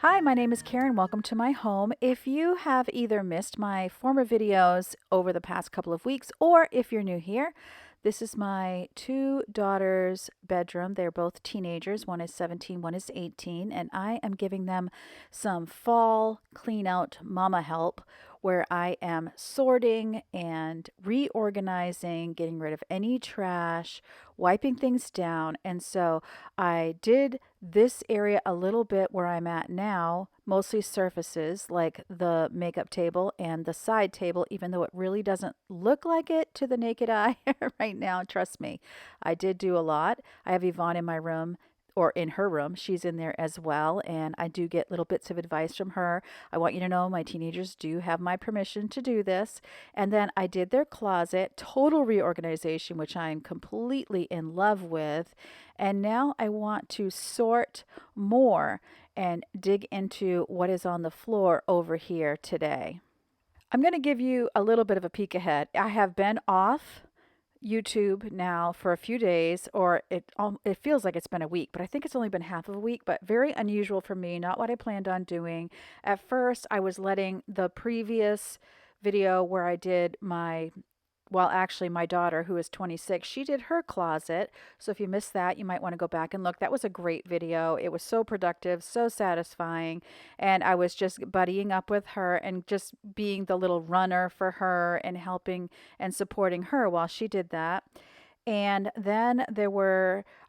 Hi, my name is Karen. Welcome to my home. If you have either missed my former videos over the past couple of weeks, or if you're new here, this is my two daughters' bedroom. They're both teenagers. One is 17, one is 18, and I am giving them some fall clean out mama help where I am sorting and reorganizing, getting rid of any trash, wiping things down. And so I did this area a little bit where I'm at now, mostly surfaces like the makeup table and the side table, even though it really doesn't look like it to the naked eye right now. Trust me, I did do a lot. I have Yvonne in my room. Or in her room, she's in there as well, and I do get little bits of advice from her. I want you to know my teenagers do have my permission to do this. And then I did their closet, total reorganization, which I'm completely in love with. And now I want to sort more and dig into what is on the floor over here today. I'm going to give you a little bit of a peek ahead. I have been off YouTube now for a few days, or it feels like it's been a week, but I think it's only been half of a week, but very unusual for me, not what I planned on doing. At first, I was letting the previous video where I did my well, actually, my daughter, who is 26, she did her closet. So if you missed that, you might want to go back and look. That was a great video. It was so productive, so satisfying. And I was just buddying up with her and just being the little runner for her and helping and supporting her while she did that. And then I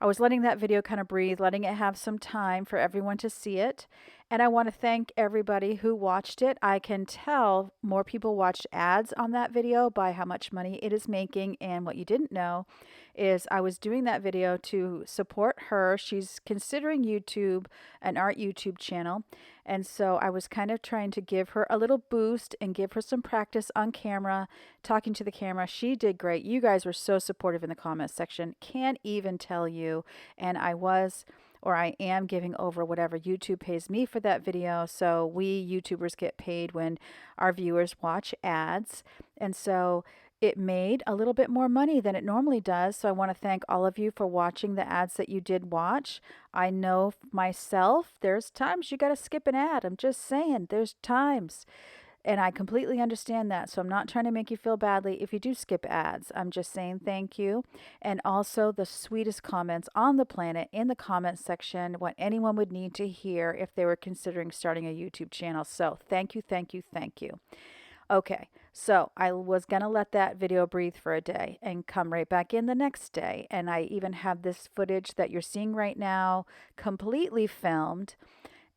was letting that video kind of breathe, letting it have some time for everyone to see it. And I want to thank everybody who watched it. I can tell more people watched ads on that video by how much money it is making. And what you didn't know is I was doing that video to support her. She's considering YouTube, an art YouTube channel. And so I was kind of trying to give her a little boost and give her some practice on camera, talking to the camera. She did great. You guys were so supportive in the comments section. Can't even tell you. And I am giving over whatever YouTube pays me for that video. So we YouTubers get paid when our viewers watch ads. And so it made a little bit more money than it normally does. So I want to thank all of you for watching the ads that you did watch. I know myself, there's times you got to skip an ad. I'm just saying, there's times. And I completely understand that. So I'm not trying to make you feel badly if you do skip ads. I'm just saying thank you. And also the sweetest comments on the planet in the comments section, what anyone would need to hear if they were considering starting a YouTube channel. So thank you, thank you, thank you. Okay, so I was going to let that video breathe for a day and come right back in the next day. And I even have this footage that you're seeing right now completely filmed,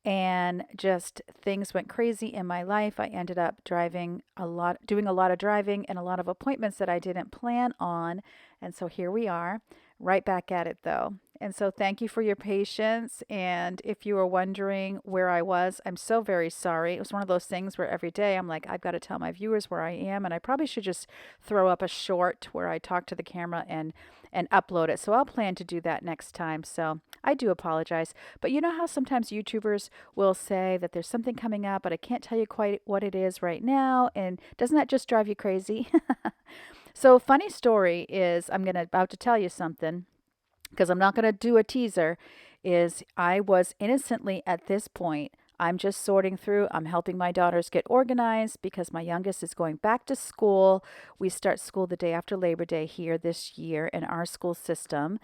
and just things went crazy in my life. I ended up doing a lot of driving and a lot of appointments that I didn't plan on. And so here we are, right back at it though. And so thank you for your patience. And if you were wondering where I was, I'm so very sorry. It was one of those things where every day I'm like, I've got to tell my viewers where I am. And I probably should just throw up a short where I talk to the camera and upload it. So I'll plan to do that next time. So I do apologize. But you know how sometimes YouTubers will say that there's something coming up, but I can't tell you quite what it is right now. And doesn't that just drive you crazy? So funny story is about to tell you something, because I'm not going to do a teaser, is I was innocently at this point, I'm just sorting through. I'm helping my daughters get organized because my youngest is going back to school. We start school the day after Labor Day here this year in our school system.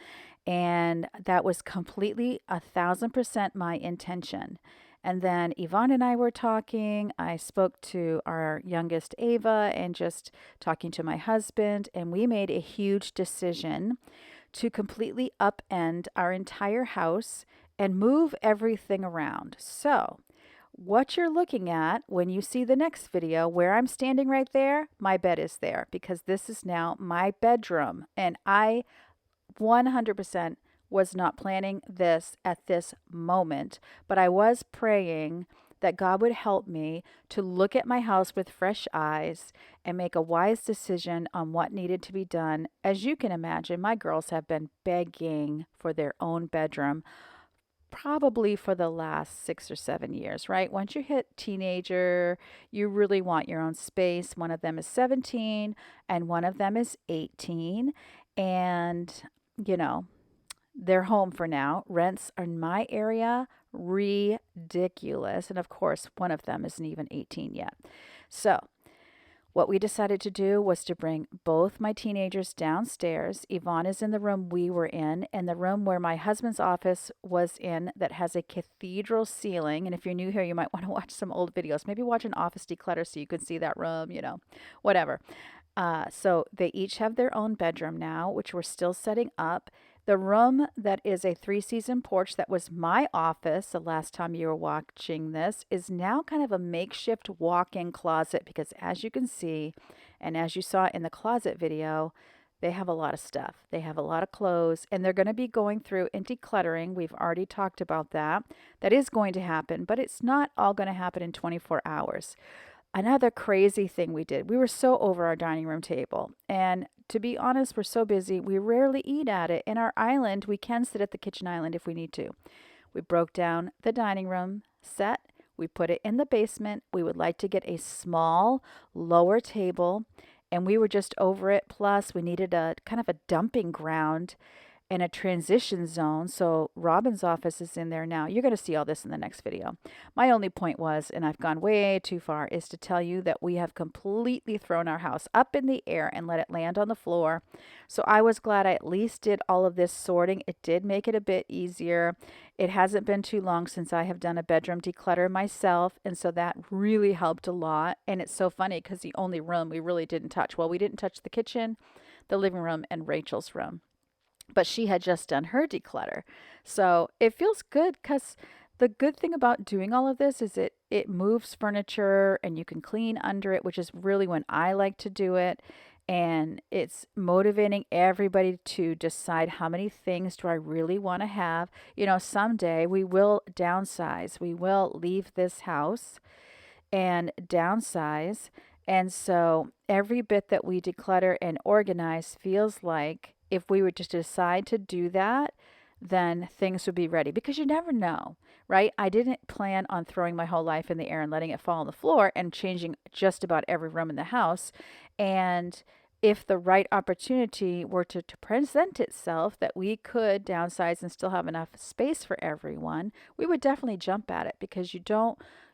And that was completely 1,000% my intention. And then Yvonne and I were talking. I spoke to our youngest, Ava, and just talking to my husband. And we made a huge decision to completely upend our entire house and move everything around. So, what you're looking at when you see the next video, where I'm standing right there, my bed is there because this is now my bedroom. And I 100% was not planning this at this moment, but I was praying that God would help me to look at my house with fresh eyes and make a wise decision on what needed to be done. As you can imagine, my girls have been begging for their own bedroom probably for the last 6 or 7 years, right? Once you hit teenager, you really want your own space. One of them is 17 and one of them is 18. And, you know, They're home for now. Rents in my area, ridiculous. And of course, one of them isn't even 18 yet. So what we decided to do was to bring both my teenagers downstairs. Yvonne is in the room we were in, and the room where my husband's office was in that has a cathedral ceiling. And if you're new here, you might want to watch some old videos. Maybe watch an office declutter so you can see that room, whatever. So they each have their own bedroom now, which we're still setting up. The room that is a three-season porch that was my office the last time you were watching this is now kind of a makeshift walk-in closet because as you can see, and as you saw in the closet video, they have a lot of stuff. They have a lot of clothes, and they're going to be going through and decluttering. We've already talked about that. That is going to happen, but it's not all going to happen in 24 hours. Another crazy thing we did, we were so over our dining room table. And to be honest, we're so busy, we rarely eat at it. In our island, we can sit at the kitchen island if we need to. We broke down the dining room set. We put it in the basement. We would like to get a small lower table, and we were just over it. Plus, we needed a kind of a dumping ground and a transition zone. So Robin's office is in there now. You're going to see all this in the next video. My only point was, and I've gone way too far, is to tell you that we have completely thrown our house up in the air and let it land on the floor. So I was glad I at least did all of this sorting. It did make it a bit easier. It hasn't been too long since I have done a bedroom declutter myself, and so that really helped a lot. And it's so funny because the only room we really didn't touch, well, we didn't touch the kitchen, the living room, and Rachel's room, but she had just done her declutter. So it feels good because the good thing about doing all of this is it moves furniture and you can clean under it, which is really when I like to do it. And it's motivating everybody to decide how many things do I really want to have. Someday we will downsize. We will leave this house and downsize. And so every bit that we declutter and organize feels like if we were to decide to do that, then things would be ready because you never know, right? I didn't plan on throwing my whole life in the air and letting it fall on the floor and changing just about every room in the house. And if the right opportunity were to present itself that we could downsize and still have enough space for everyone, we would definitely jump at it because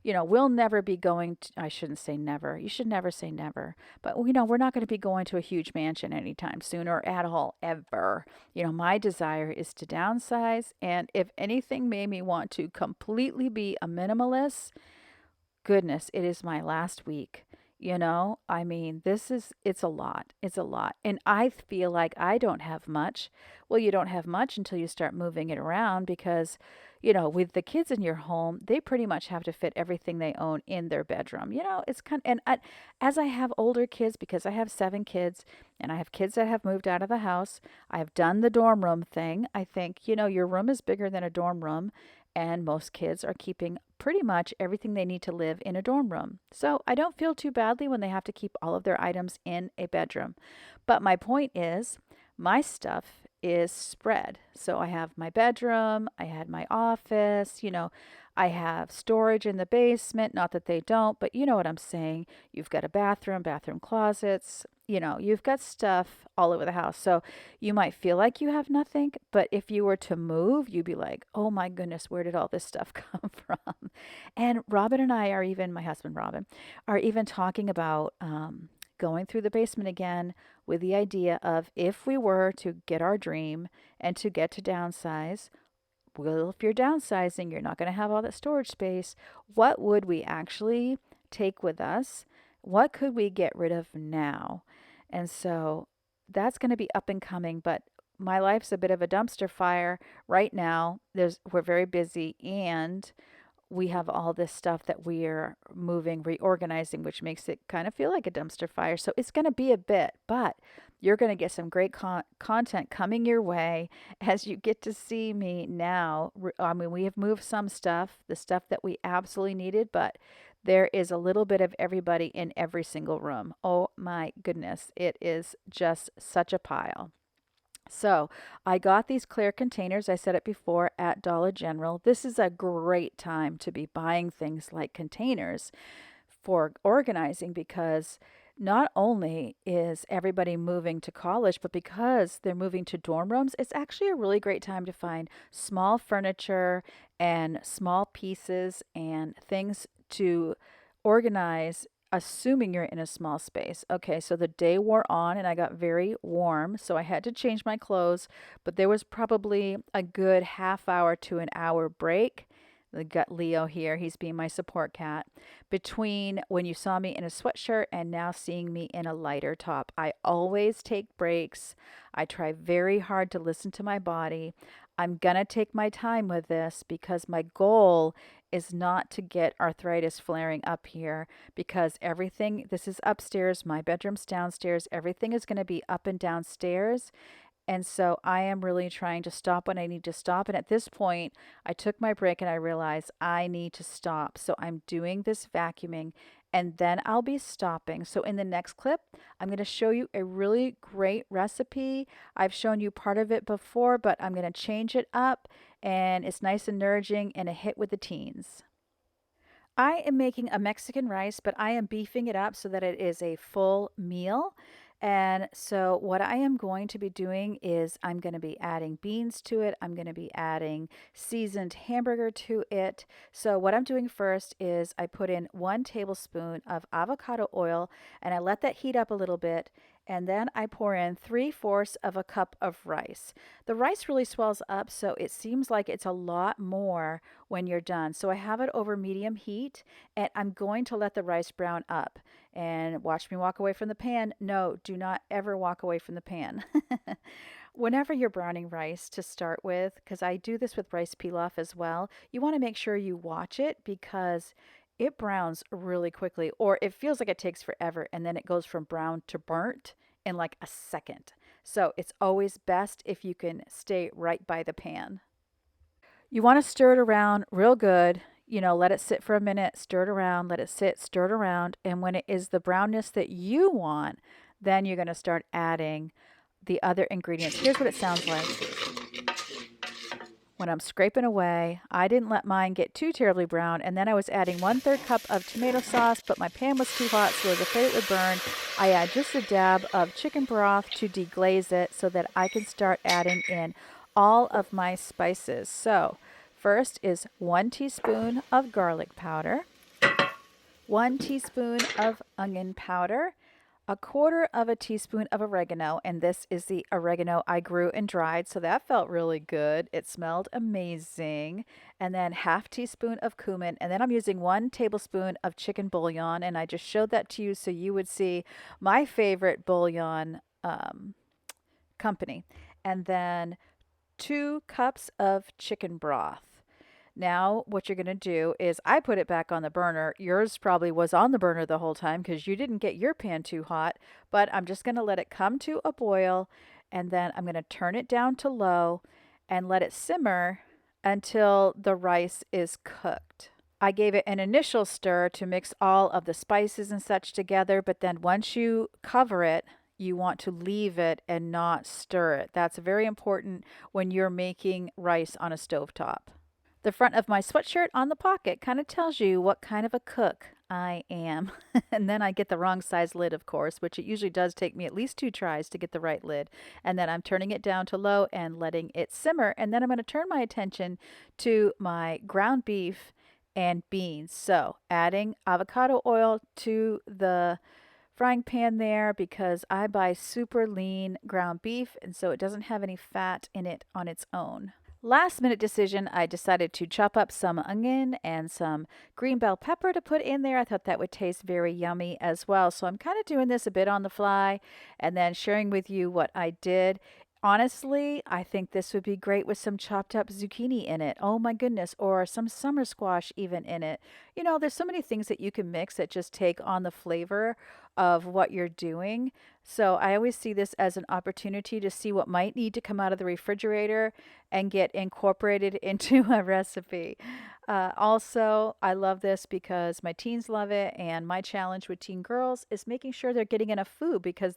we'll never be going to, I shouldn't say never. You should never say never. But, we're not going to be going to a huge mansion anytime soon or at all ever. My desire is to downsize. And if anything made me want to completely be a minimalist, goodness, it is my last week. I mean, it's a lot. It's a lot. And I feel like I don't have much. Well, you don't have much until you start moving it around because, with the kids in your home, they pretty much have to fit everything they own in their bedroom. It's as I have older kids, because I have 7 kids and I have kids that have moved out of the house, I have done the dorm room thing. I think, your room is bigger than a dorm room. And most kids are keeping pretty much everything they need to live in a dorm room. So I don't feel too badly when they have to keep all of their items in a bedroom. But my point is, my stuff is spread. So I have my bedroom, I had my office, I have storage in the basement. Not that they don't, but you know what I'm saying. You've got a bathroom closets, you've got stuff all over the house. So you might feel like you have nothing, but if you were to move, you'd be like, oh my goodness, where did all this stuff come from? And Robin and I are even, my husband Robin, are even talking about going through the basement again with the idea of if we were to get our dream and to get to downsize, well, if you're downsizing, you're not going to have all that storage space. What would we actually take with us? What could we get rid of now? And so that's going to be up and coming, but my life's a bit of a dumpster fire right now. We're very busy and we have all this stuff that we are moving, reorganizing, which makes it kind of feel like a dumpster fire. So it's going to be a bit, but you're going to get some great content coming your way as you get to see me now. I mean, we have moved some stuff, the stuff that we absolutely needed, but there is a little bit of everybody in every single room. Oh my goodness, it is just such a pile. So I got these clear containers. I said it before at Dollar General. This is a great time to be buying things like containers for organizing because Not only is everybody moving to college, but because they're moving to dorm rooms, it's actually a really great time to find small furniture and small pieces and things to organize, assuming you're in a small space. Okay, so the day wore on and I got very warm, so I had to change my clothes, but there was probably a good half hour to an hour break. I got Leo here, he's being my support cat between when you saw me in a sweatshirt and now seeing me in a lighter top. I always take breaks. I try very hard to listen to my body. I'm going to take my time with this because my goal is not to get arthritis flaring up here because everything, this is upstairs, my bedroom's downstairs, everything is going to be up and downstairs. And so I am really trying to stop when I need to stop. And at this point, I took my break and I realized I need to stop. So I'm doing this vacuuming and then I'll be stopping. So in the next clip, I'm going to show you a really great recipe. I've shown you part of it before, but I'm going to change it up and it's nice and nourishing and a hit with the teens. I am making a Mexican rice, but I am beefing it up so that it is a full meal. And so, what I am going to be doing is I'm going to be adding beans to it. I'm going to be adding seasoned hamburger to it. So, what I'm doing first is I put in 1 tablespoon of avocado oil and I let that heat up a little bit. And then I pour in 3/4 of a cup of rice. The rice really swells up, so it seems like it's a lot more when you're done. So I have it over medium heat and I'm going to let the rice brown up. And watch me walk away from the pan. No, do not ever walk away from the pan. Whenever you're browning rice to start with, because I do this with rice pilaf as well, you want to make sure you watch it because it browns really quickly, or it feels like it takes forever, and then it goes from brown to burnt in like a second. So it's always best if you can stay right by the pan. You want to stir it around real good. You know, let it sit for a minute, stir it around, let it sit, stir it around. And when it is the brownness that you want, then you're going to start adding the other ingredients. Here's what it sounds like when I'm scraping away. I didn't let mine get too terribly brown, and then I was adding 1/3 cup of tomato sauce, but my pan was too hot, so I was afraid it would burn. I add just a dab of chicken broth to deglaze it so that I can start adding in all of my spices. So first is 1 teaspoon of garlic powder, 1 teaspoon of onion powder, 1/4 teaspoon of oregano, and this is the oregano I grew and dried, so that felt really good. It smelled amazing. And then 1/2 teaspoon of cumin, and then I'm using 1 tablespoon of chicken bouillon, and I just showed that to you so you would see my favorite bouillon company. And then 2 cups of chicken broth. Now, what you're going to do is I put it back on the burner. Yours probably was on the burner the whole time because you didn't get your pan too hot, but I'm just going to let it come to a boil and then I'm going to turn it down to low and let it simmer until the rice is cooked. I gave it an initial stir to mix all of the spices and such together, but then once you cover it, you want to leave it and not stir it. That's very important when you're making rice on a stovetop. The front of my sweatshirt on the pocket kind of tells you what kind of a cook I am. And then I get the wrong size lid, of course, which it usually does take me at least 2 tries to get the right lid. And then I'm turning it down to low and letting it simmer. And then I'm going to turn my attention to my ground beef and beans. So adding avocado oil to the frying pan there because I buy super lean ground beef and so it doesn't have any fat in it on its own. Last minute decision, I decided to chop up some onion and some green bell pepper to put in there. I thought that would taste very yummy as well. So I'm kind of doing this a bit on the fly and then sharing with you what I did. Honestly, I think this would be great with some chopped up zucchini in it. Oh my goodness, or some summer squash even in it. You know, there's so many things that you can mix that just take on the flavor of what you're doing. So I always see this as an opportunity to see what might need to come out of the refrigerator and get incorporated into a recipe. Also, I love this because my teens love it, and my challenge with teen girls is making sure they're getting enough food because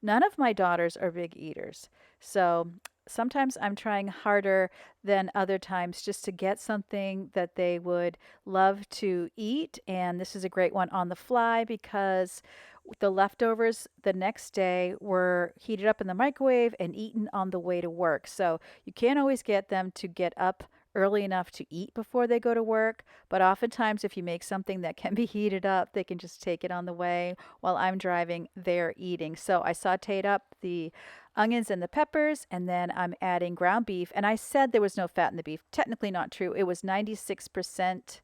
none of my daughters are big eaters. So sometimes I'm trying harder than other times just to get something that they would love to eat. And this is a great one on the fly because The leftovers the next day were heated up in the microwave and eaten on the way to work. So you can't always get them to get up early enough to eat before they go to work, but oftentimes if you make something that can be heated up, they can just take it on the way while I'm driving, they're eating. So I sauteed up the onions and the peppers, and then I'm adding ground beef. And I said there was no fat in the beef. Technically not true. It was 96%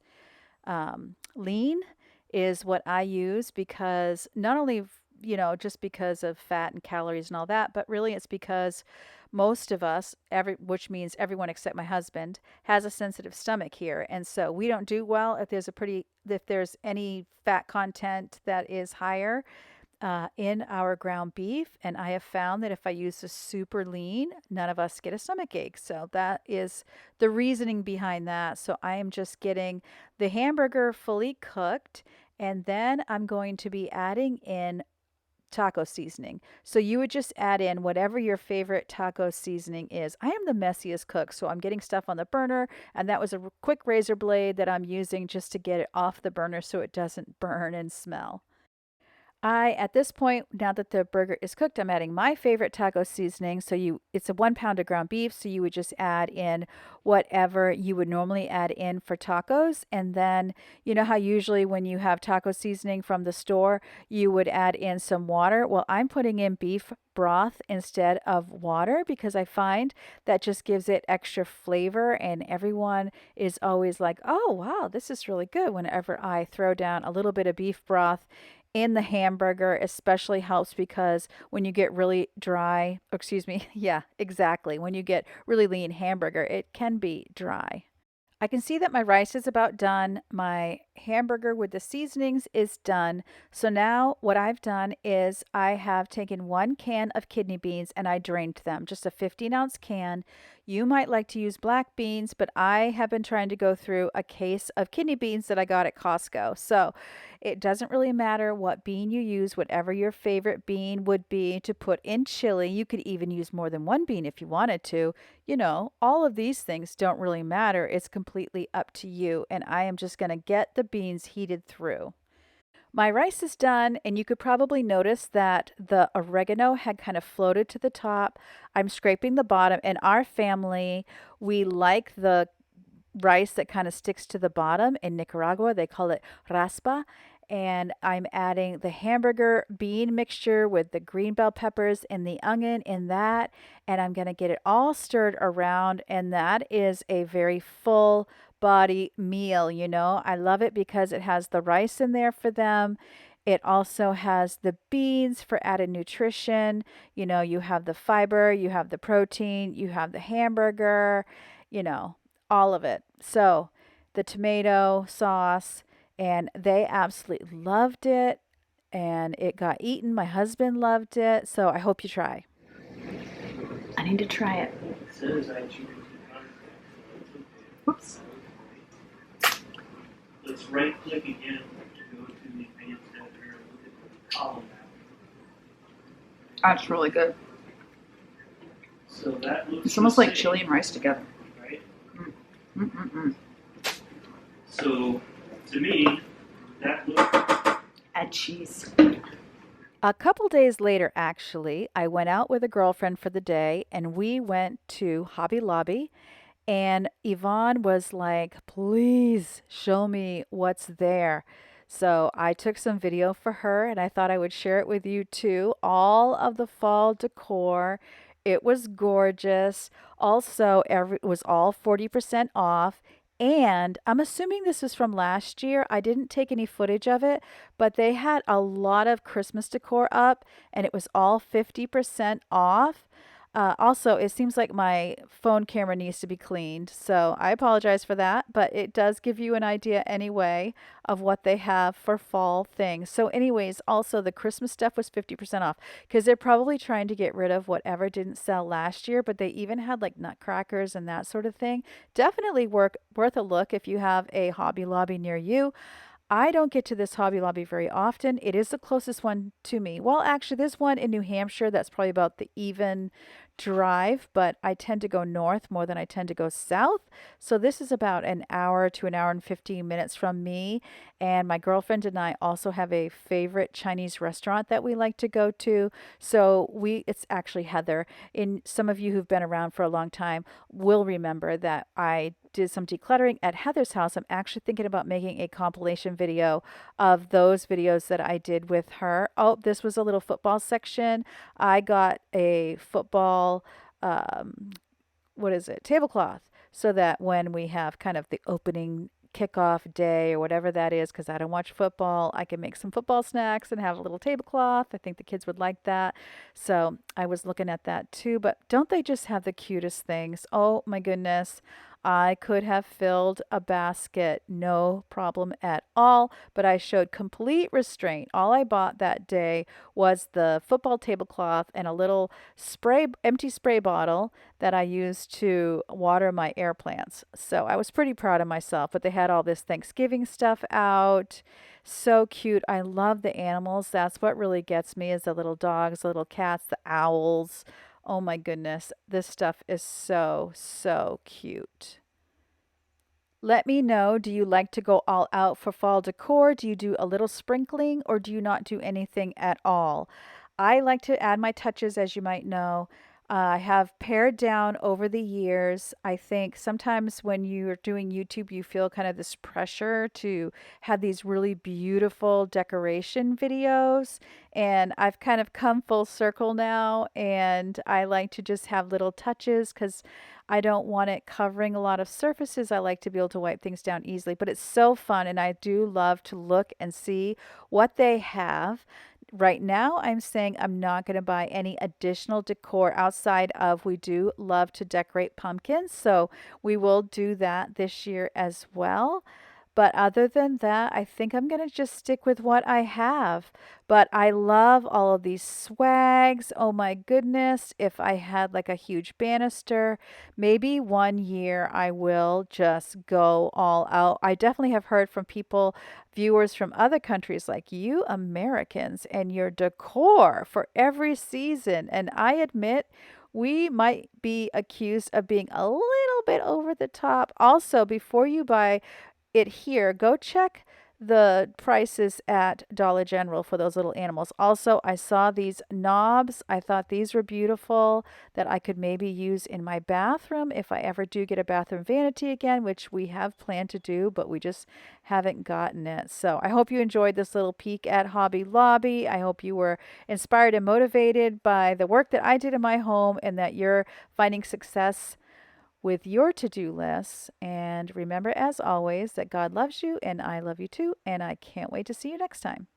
lean is what I use because not only, just because of fat and calories and all that, but really it's because most of us, which means everyone except my husband, has a sensitive stomach here. And so we don't do well if there's any fat content that is higher in our ground beef. And I have found that if I use the super lean, none of us get a stomach ache. So that is the reasoning behind that. So I am just getting the hamburger fully cooked, and then I'm going to be adding in taco seasoning. So you would just add in whatever your favorite taco seasoning is. I am the messiest cook, so I'm getting stuff on the burner, and that was a quick razor blade that I'm using just to get it off the burner so it doesn't burn and smell. At this point, now that the burger is cooked, I'm adding my favorite taco seasoning. It's a 1 pound of ground beef. So you would just add in whatever you would normally add in for tacos. And then, you know how usually when you have taco seasoning from the store, you would add in some water. Well, I'm putting in beef broth instead of water because I find that just gives it extra flavor. And everyone is always like, oh, wow, this is really good whenever I throw down a little bit of beef broth in the hamburger. Especially helps because when you get really dry, excuse me, yeah, exactly. When you get really lean hamburger, it can be dry. I can see that my rice is about done. My hamburger with the seasonings is done. So now what I've done is I have taken 1 can of kidney beans and I drained them, just a 15-ounce can. You might like to use black beans, but I have been trying to go through a case of kidney beans that I got at Costco. So it doesn't really matter what bean you use, whatever your favorite bean would be to put in chili. You could even use more than one bean if you wanted to. All of these things don't really matter. It's completely up to you. And I am just going to get the beans heated through. My rice is done, and you could probably notice that the oregano had kind of floated to the top. I'm scraping the bottom. In our family, we like the rice that kind of sticks to the bottom. In Nicaragua, they call it raspa. And I'm adding the hamburger bean mixture with the green bell peppers and the onion in that. And I'm going to get it all stirred around. And that is a very full body meal. I love it because it has the rice in there for them. It also has the beans for added nutrition. You have the fiber, you have the protein, you have the hamburger, you know, all of it. So the tomato sauce, and they absolutely loved it. And it got eaten. My husband loved it. So I hope you try. I need to try it. Whoops. Let's right click again to go to the advanced editor and look at the collab. That's really good. So that looks It's almost like chili and rice together. Right? Mm-mm-mm. So to me, that looks. Add cheese. A couple days later, actually, I went out with a girlfriend for the day and we went to Hobby Lobby. And Yvonne was like, please show me what's there. So I took some video for her and I thought I would share it with you too. All of the fall decor. It was gorgeous. Also, it was all 40% off. And I'm assuming this was from last year. I didn't take any footage of it, but they had a lot of Christmas decor up and it was all 50% off. Also, it seems like my phone camera needs to be cleaned, so I apologize for that, but it does give you an idea anyway of what they have for fall things. So anyways, also the Christmas stuff was 50% off because they're probably trying to get rid of whatever didn't sell last year, but they even had like nutcrackers and that sort of thing. Definitely worth a look if you have a Hobby Lobby near you. I don't get to this Hobby Lobby very often. It is the closest one to me. Well, actually, there's one in New Hampshire that's probably about the even drive, but I tend to go north more than I tend to go south. So this is about an hour to an hour and 15 minutes from me. And my girlfriend and I also have a favorite Chinese restaurant that we like to go to. So it's actually Heather. In some of you who've been around for a long time will remember that I did some decluttering at Heather's house. I'm actually thinking about making a compilation video of those videos that I did with her. Oh, this was a little football section. I got a football, um, what is it, tablecloth, so that when we have kind of the opening kickoff day or whatever that is, because I don't watch football, I can make some football snacks and have a little tablecloth. I think the kids would like that. So I was looking at that too. But don't they just have the cutest things? Oh my goodness. I could have filled a basket, no problem at all, but I showed complete restraint. All I bought that day was the football tablecloth and a little empty spray bottle that I used to water my air plants. So I was pretty proud of myself, but they had all this Thanksgiving stuff out. So cute. I love the animals. That's what really gets me is the little dogs, the little cats, the owls. Oh my goodness. This stuff is so, so cute. Let me know, do you like to go all out for fall decor? Do you do a little sprinkling or do you not do anything at all? I like to add my touches, as you might know. I have pared down over the years. I think sometimes when you're doing YouTube, you feel kind of this pressure to have these really beautiful decoration videos. And I've kind of come full circle now, and I like to just have little touches because I don't want it covering a lot of surfaces. I like to be able to wipe things down easily, but it's so fun and I do love to look and see what they have. Right now, I'm saying I'm not going to buy any additional decor outside of we do love to decorate pumpkins, so we will do that this year as well. But other than that, I think I'm going to just stick with what I have. But I love all of these swags. Oh my goodness. If I had like a huge banister, maybe one year I will just go all out. I definitely have heard from people, viewers from other countries, like you Americans and your decor for every season. And I admit, we might be accused of being a little bit over the top. Also, before you buy it here, go check the prices at Dollar General for those little animals. Also, I saw these knobs. I thought these were beautiful that I could maybe use in my bathroom if I ever do get a bathroom vanity again, which we have planned to do, but we just haven't gotten it. So I hope you enjoyed this little peek at Hobby Lobby. I hope you were inspired and motivated by the work that I did in my home and that you're finding success with your to-do lists. And remember, as always, that God loves you and I love you too. And I can't wait to see you next time.